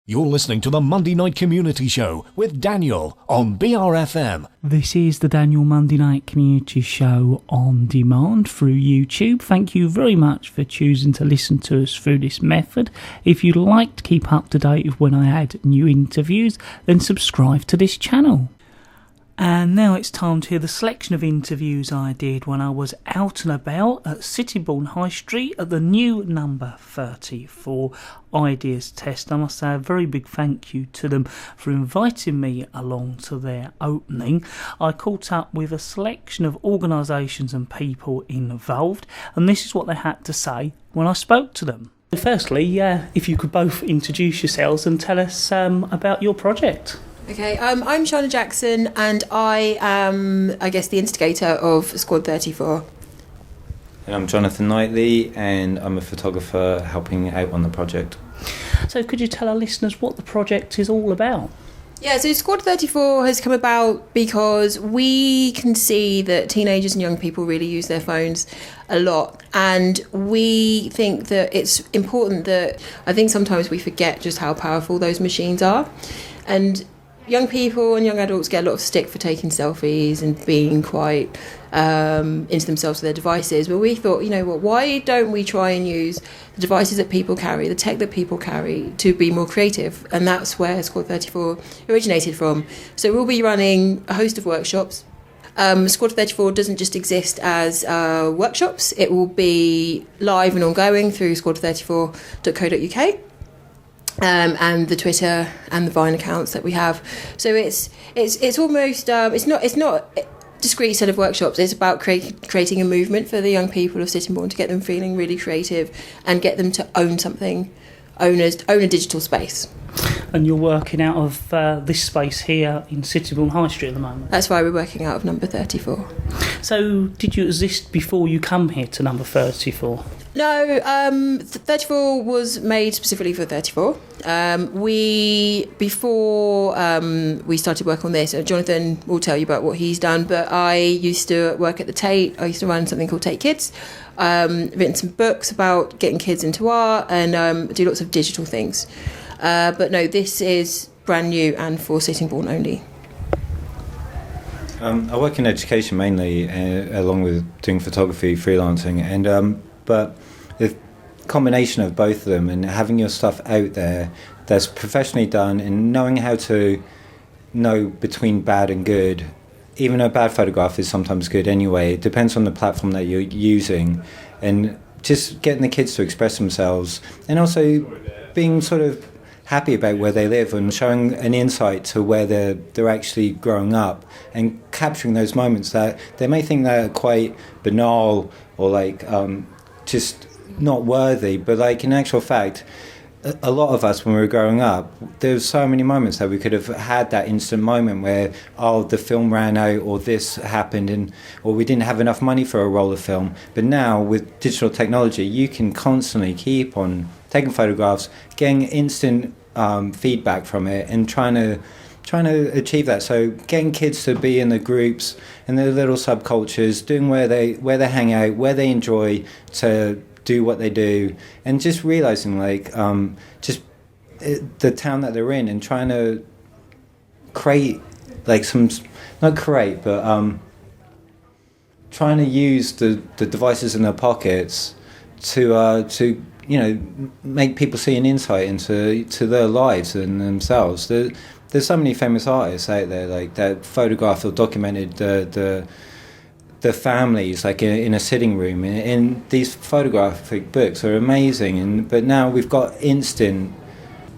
You're listening to the Monday Night Community Show with Daniel on BRFM. This is the Daniel Monday Night Community Show on demand through YouTube. Thank you very much for choosing to listen to us through this method. If you'd like to keep up to date with when I add new interviews, then subscribe to this channel. And now it's time to hear the selection of interviews I did when I was out and about at Sittingbourne High Street at the new number 34 IdeasTest. I must say a very big thank you to them for inviting me along to their opening. I caught up with a selection of organisations and people involved, and this is what they had to say when I spoke to them. Firstly, if you could both introduce yourselves and tell us about your project. Okay, I'm Shana Jackson, and I am, the instigator of Squad 34. And I'm Jonathan Knightley, and I'm a photographer helping out on the project. So could you tell our listeners what the project is all about? Yeah, so Squad 34 has come about because we can see that teenagers and young people really use their phones a lot, and we think that it's important that, I think sometimes we forget just how powerful those machines are. And young people and young adults get a lot of stick for taking selfies and being quite into themselves with their devices. But we thought, you know what, why don't we try and use the devices that people carry, the tech that people carry, to be more creative? And that's where Squad 34 originated from. So we'll be running a host of workshops. Squad 34 doesn't just exist as workshops. It will be live and ongoing through squad34.co.uk. And the Twitter and the Vine accounts that we have. So it's almost it's not a discrete set of workshops. It's about creating a movement for the young people of Sittingbourne to get them feeling really creative and get them to own something, own a digital space. And you're working out of this space here in Sittingbourne High Street at the moment? That's why we're working out of number 34. So did you exist before you come here to number 34? No, 34 was made specifically for 34. Before we started work on this, Jonathan will tell you about what he's done, but I used to work at the Tate. I used to run something called Tate Kids, written some books about getting kids into art, and do lots of digital things. But no, this is brand new and for Sittingbourne only. I work in education mainly, along with doing photography, freelancing, and but the combination of both of them and having your stuff out there that's professionally done and knowing how to know between bad and good. Even a bad photograph is sometimes good anyway. It depends on the platform that you're using, and just getting the kids to express themselves, and also being sort of happy about where they live and showing an insight to where they're actually growing up, and capturing those moments that they may think that are quite banal or just not worthy, but in actual fact, a lot of us when we were growing up, there's so many moments that we could have had that instant moment where, the film ran out, or this happened, or we didn't have enough money for a roll of film. But now with digital technology, you can constantly keep on taking photographs, getting instant feedback from it, and trying to achieve that. So getting kids to be in the groups and the little subcultures, doing where they hang out, where they enjoy to do what they do, and just realizing the town that they're in, and trying to create trying to use the devices in their pockets to make people see an insight into their lives and themselves. There's so many famous artists out there that photographed or documented the families in a sitting room, and these photographic books are amazing. But now we've got instant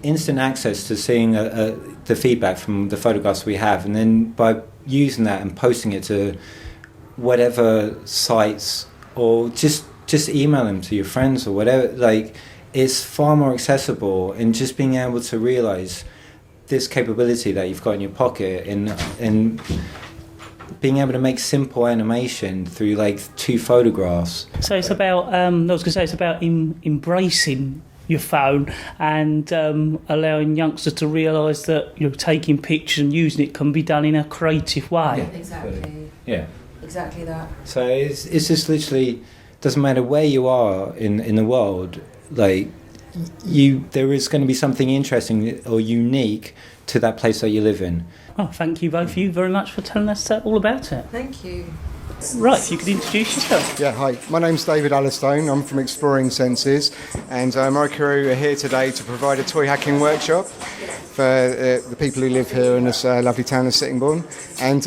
access to seeing the feedback from the photographs we have, and then by using that and posting it to whatever sites, or just email them to your friends or whatever, it's far more accessible. And just being able to realize this capability that you've got in your pocket, and being able to make simple animation through 2 photographs. So it's about it's about embracing your phone and allowing youngsters to realise that taking pictures and using it can be done in a creative way. Yeah, exactly. Yeah, exactly that. So it's just literally, doesn't matter where you are in the world, there is going to be something interesting or unique to that place that you live in. Oh, thank you both of you very much for telling us all about it. Thank you. Right, if you could introduce yourself. Yeah, hi. My name's David Allistone. I'm from Exploring Senses, and my crew are here today to provide a toy hacking workshop for the people who live here in this lovely town of Sittingbourne. And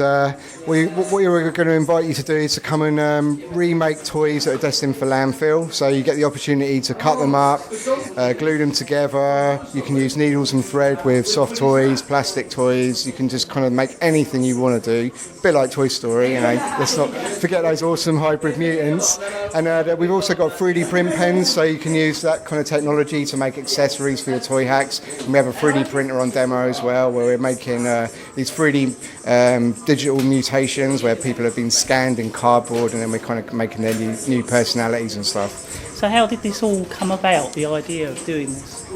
what we're going to invite you to do is to come and remake toys that are destined for landfill. So you get the opportunity to cut them up, glue them together. You can use needles and thread with soft toys, plastic toys. You can just kind of make anything you want to do. A bit like Toy Story, you know. Let's not forget those awesome hybrid mutants. And we've also got 3D print pens, so you can use that kind of technology to make accessories for your toy hacks. And we have a 3D printer on demo as well, where we're making these 3D digital mutations where people have been scanned in cardboard, and then we're kind of making their new personalities and stuff. So how did this all come about, the idea of doing this?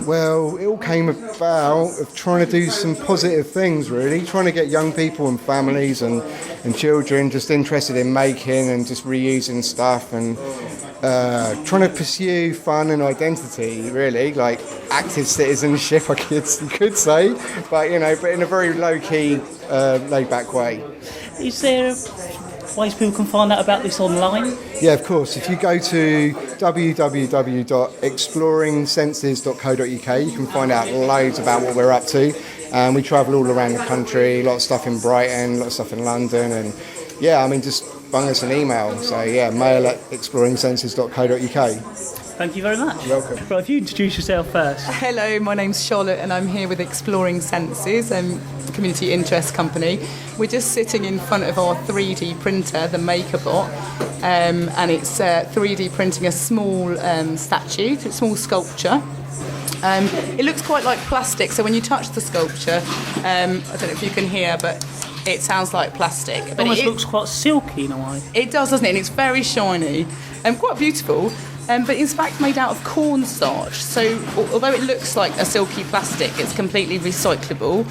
Well, it all came about of trying to do some positive things, really, trying to get young people and families and children just interested in making and just reusing stuff, and trying to pursue fun and identity, really, like active citizenship, you could say, but in a very low-key, laid-back way. Is there ways people can find out about this online? Yeah, of course. If you go to www.exploringsenses.co.uk, you can find out loads about what we're up to. We travel all around the country, a lot of stuff in Brighton, a lot of stuff in London, and just bung us an email. So mail@exploringsenses.co.uk. Thank you very much. You're welcome. Right, if you introduce yourself first. Hello, my name's Charlotte and I'm here with Exploring Senses, a community interest company. We're just sitting in front of our 3D printer, the MakerBot, and it's 3D printing a small statue, a small sculpture. It looks quite like plastic, so when you touch the sculpture, I don't know if you can hear, but it sounds like plastic. It But almost looks quite silky in a way. It does, doesn't it? And it's very shiny and quite beautiful. But it's in fact made out of cornstarch. So although it looks like a silky plastic, it's completely recyclable,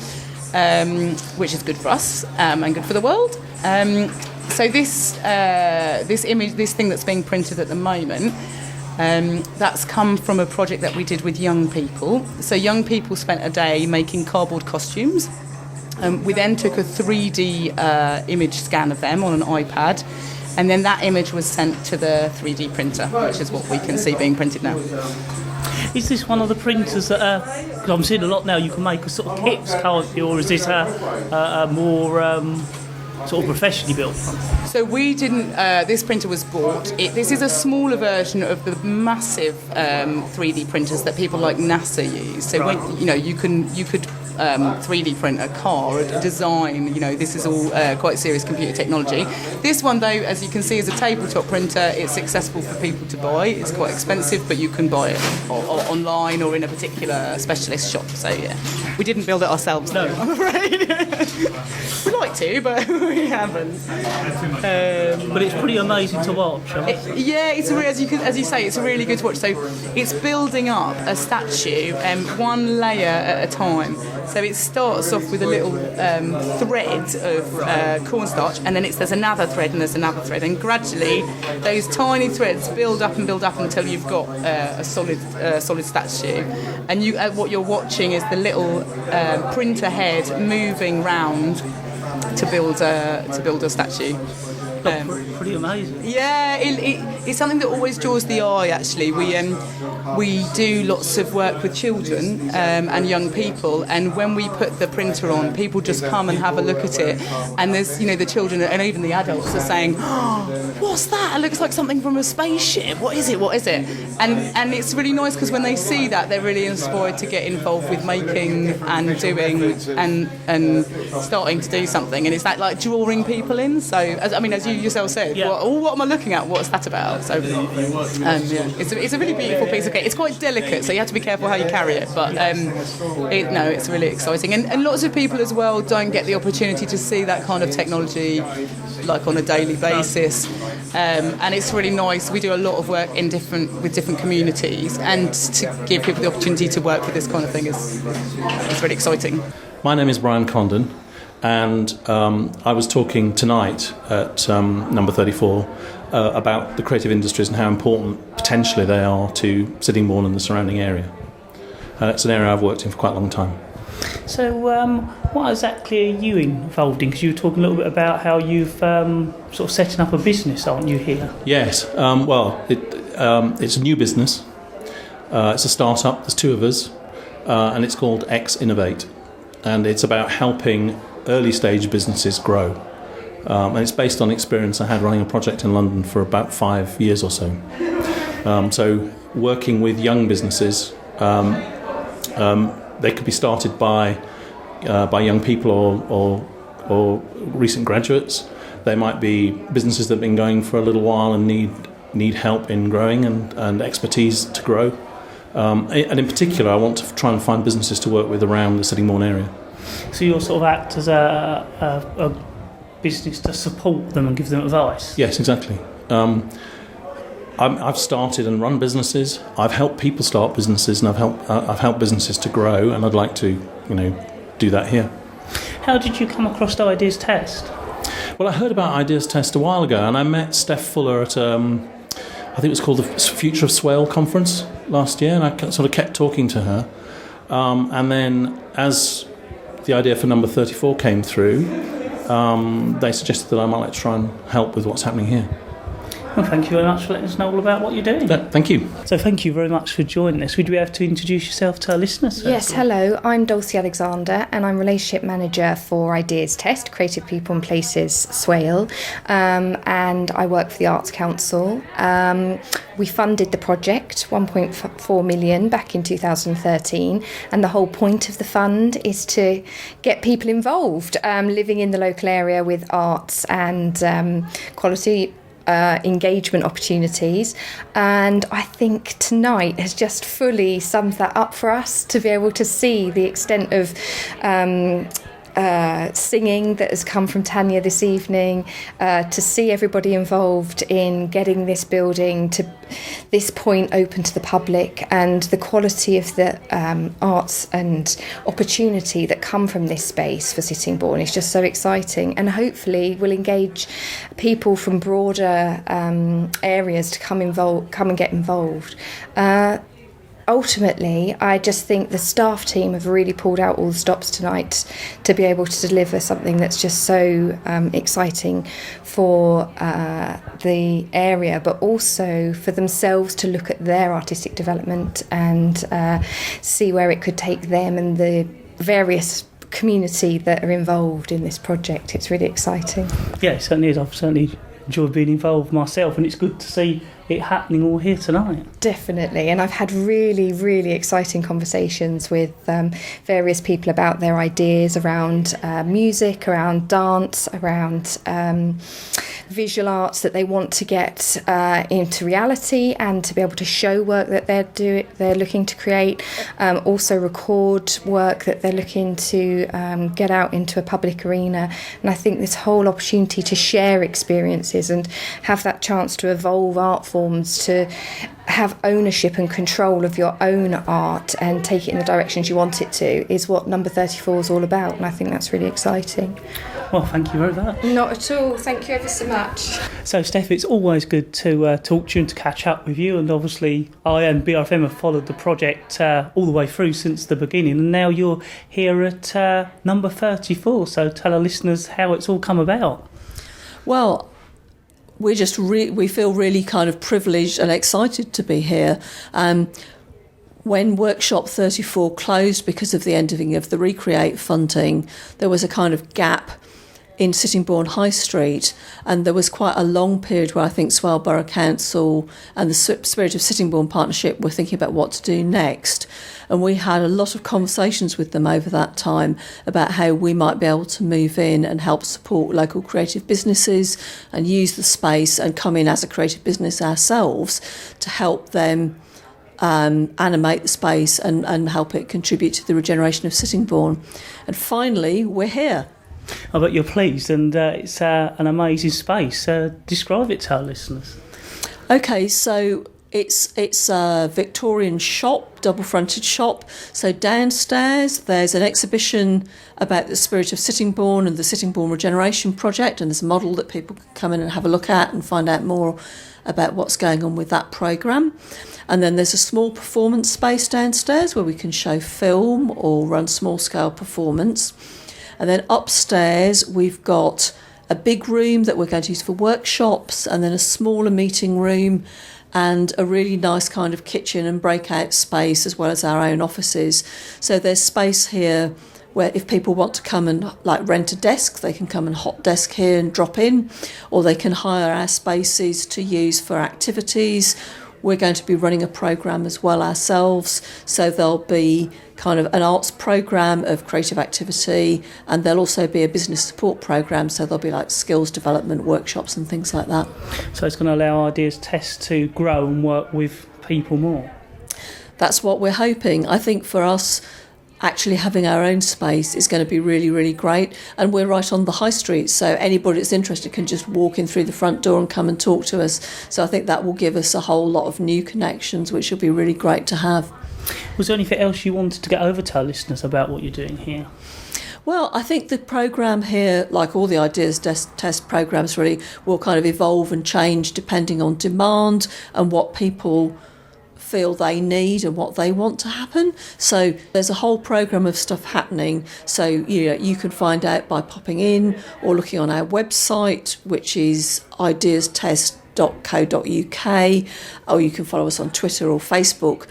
which is good for us and good for the world. So this image, this thing that's being printed at the moment, that's come from a project that we did with young people. So young people spent a day making cardboard costumes. We then took a 3D image scan of them on an iPad. And then that image was sent to the 3D printer, which is what we can see being printed now. Is this one of the printers that because I'm seeing a lot now, you can make a sort of kits, can't you? Or is this a more sort of professionally built one? So we didn't, this printer was bought. This is a smaller version of the massive 3D printers that people like NASA use. So right. you could 3D print a car, a design, this is all quite serious computer technology. This one, though, as you can see, is a tabletop printer. It's accessible for people to buy. It's quite expensive, but you can buy it online or in a particular specialist shop. So, yeah, we didn't build it ourselves, no, I'm afraid. We'd like to, but we haven't. But it's pretty amazing to watch. As you say, it's really good to watch. So it's building up a statue, one layer at a time. So it starts off with a little thread of cornstarch, and then there's another thread, and there's another thread, and gradually those tiny threads build up until you've got a solid statue. And what you're watching is the little printer head moving round to build a statue. Pretty amazing. Yeah, it's something that always draws the eye. Actually, we do lots of work with children and young people, and when we put the printer on, people just come and have a look at it. And there's the children and even the adults are saying, "Oh, what's that? It looks like something from a spaceship. What is it? What is it?" And it's really nice because when they see that, they're really inspired to get involved with making and doing and starting to do something. And it's that like drawing people in. So as you yourself said, yeah. What am I looking at? What's that about? So it's a really beautiful piece of kit. It's quite delicate, so you have to be careful how you carry it. But it's really exciting, and lots of people as well don't get the opportunity to see that kind of technology like on a daily basis, and it's really nice. We do a lot of work with different communities, and to give people the opportunity to work with this kind of thing is really exciting. My name is Brian Condon. And I was talking tonight at No34 about the creative industries and how important potentially they are to Sittingbourne and the surrounding area. It's an area I've worked in for quite a long time. So, what exactly are you involved in? Because you were talking a little bit about how you've sort of setting up a business, aren't you, here? Yes. It's a new business. It's a start-up. There's two of us, and it's called X Innovate, and it's about helping early-stage businesses grow. And it's based on experience I had running a project in London for about 5 years or so. So, working with young businesses. They could be started by young people or recent graduates. They might be businesses that have been going for a little while and need help in growing and expertise to grow. And in particular, I want to try and find businesses to work with around the Sittingbourne area. So you'll sort of act as a business to support them and give them advice? Yes, exactly. I've started and run businesses. I've helped people start businesses, and I've helped businesses to grow. And I'd like to, do that here. How did you come across the IdeasTest? Well, I heard about IdeasTest a while ago, and I met Steph Fuller at I think it was called the Future of Swale conference last year, and I sort of kept talking to her. And then, as the idea for number 34 came through, they suggested that I might like to try and help with what's happening here. Well, thank you very much for letting us know all about what you're doing. Thank you. So thank you very much for joining us. Would you be able to introduce yourself to our listeners? Yes, hello. I'm Dulcie Alexander and I'm Relationship Manager for IdeasTest, Creative People and Places Swale, and I work for the Arts Council. We funded the project, 1.4 million, back in 2013, and the whole point of the fund is to get people involved, living in the local area with arts and quality engagement opportunities, and I think tonight has just fully summed that up for us, to be able to see the extent of singing that has come from Tanya this evening, to see everybody involved in getting this building to this point open to the public, and the quality of the arts and opportunity that come from this space for Sittingbourne is just so exciting, and hopefully will engage people from broader areas to come and get involved. Ultimately, I just think the staff team have really pulled out all the stops tonight to be able to deliver something that's just so exciting for the area, but also for themselves to look at their artistic development and see where it could take them and the various community that are involved in this project. It's really exciting. Yeah, it certainly is. I've certainly enjoyed being involved myself, and it's good to see it happening all here tonight. Definitely, and I've had really, really exciting conversations with various people about their ideas around music, around dance, around visual arts that they want to get into reality, and to be able to show work that they're looking to create, also record work that they're looking to get out into a public arena. And I think this whole opportunity to share experiences and have that chance to evolve art forms, to have ownership and control of your own art and take it in the directions you want it to, is what number 34 is all about, and I think that's really exciting. Well, thank you very much. Not at all, thank you ever so much. So, Steph, it's always good to talk to you and to catch up with you, and obviously I and BRFM have followed the project all the way through since the beginning, and now you're here at number 34, so tell our listeners how it's all come about. Well, we feel really kind of privileged and excited to be here. When Workshop 34 closed because of the ending of the Recreate funding, there was a kind of gap in Sittingbourne High Street, and there was quite a long period where I think Swale Borough Council and the Spirit of Sittingbourne Partnership were thinking about what to do next. And we had a lot of conversations with them over that time about how we might be able to move in and help support local creative businesses and use the space and come in as a creative business ourselves to help them animate the space and help it contribute to the regeneration of Sittingbourne. And finally, we're here. I bet you're pleased, and it's an amazing space. Describe it to our listeners. Okay, so It's a Victorian shop, double-fronted shop. So downstairs there's an exhibition about the spirit of Sittingbourne and the Sittingbourne Regeneration Project, and there's a model that people can come in and have a look at and find out more about what's going on with that programme. And then there's a small performance space downstairs where we can show film or run small-scale performance. And then upstairs we've got a big room that we're going to use for workshops, and then a smaller meeting room, and a really nice kind of kitchen and breakout space, as well as our own offices. So there's space here where if people want to come and rent a desk, they can come and hot desk here and drop in, or they can hire our spaces to use for activities. We're going to be running a programme as well ourselves, so there'll be kind of an arts programme of creative activity, and there'll also be a business support programme, so there'll be skills development workshops and things like that. So it's going to allow IdeasTest to grow and work with people more? That's what we're hoping. I think for us, actually having our own space is going to be really, really great. And we're right on the high street, so anybody that's interested can just walk in through the front door and come and talk to us. So I think that will give us a whole lot of new connections, which will be really great to have. Was there anything else you wanted to get over to our listeners about what you're doing here? Well, I think the programme here, like all the IdeasTest programmes really, will kind of evolve and change depending on demand and what people feel they need and what they want to happen. So there's a whole programme of stuff happening. So you can find out by popping in or looking on our website, which is ideastest.co.uk, or you can follow us on Twitter or Facebook.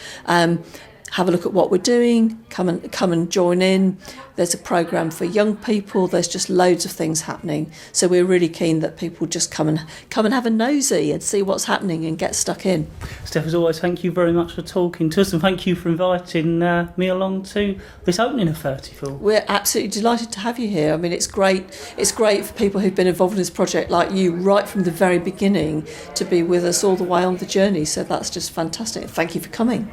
Have a look at what we're doing, come and join in. There's a programme for young people, there's just loads of things happening. So we're really keen that people just come and have a nosy and see what's happening and get stuck in. Steph, as always, thank you very much for talking to us, and thank you for inviting me along to this opening of 34. We're absolutely delighted to have you here. I mean, it's great for people who've been involved in this project like you right from the very beginning to be with us all the way on the journey. So that's just fantastic. Thank you for coming.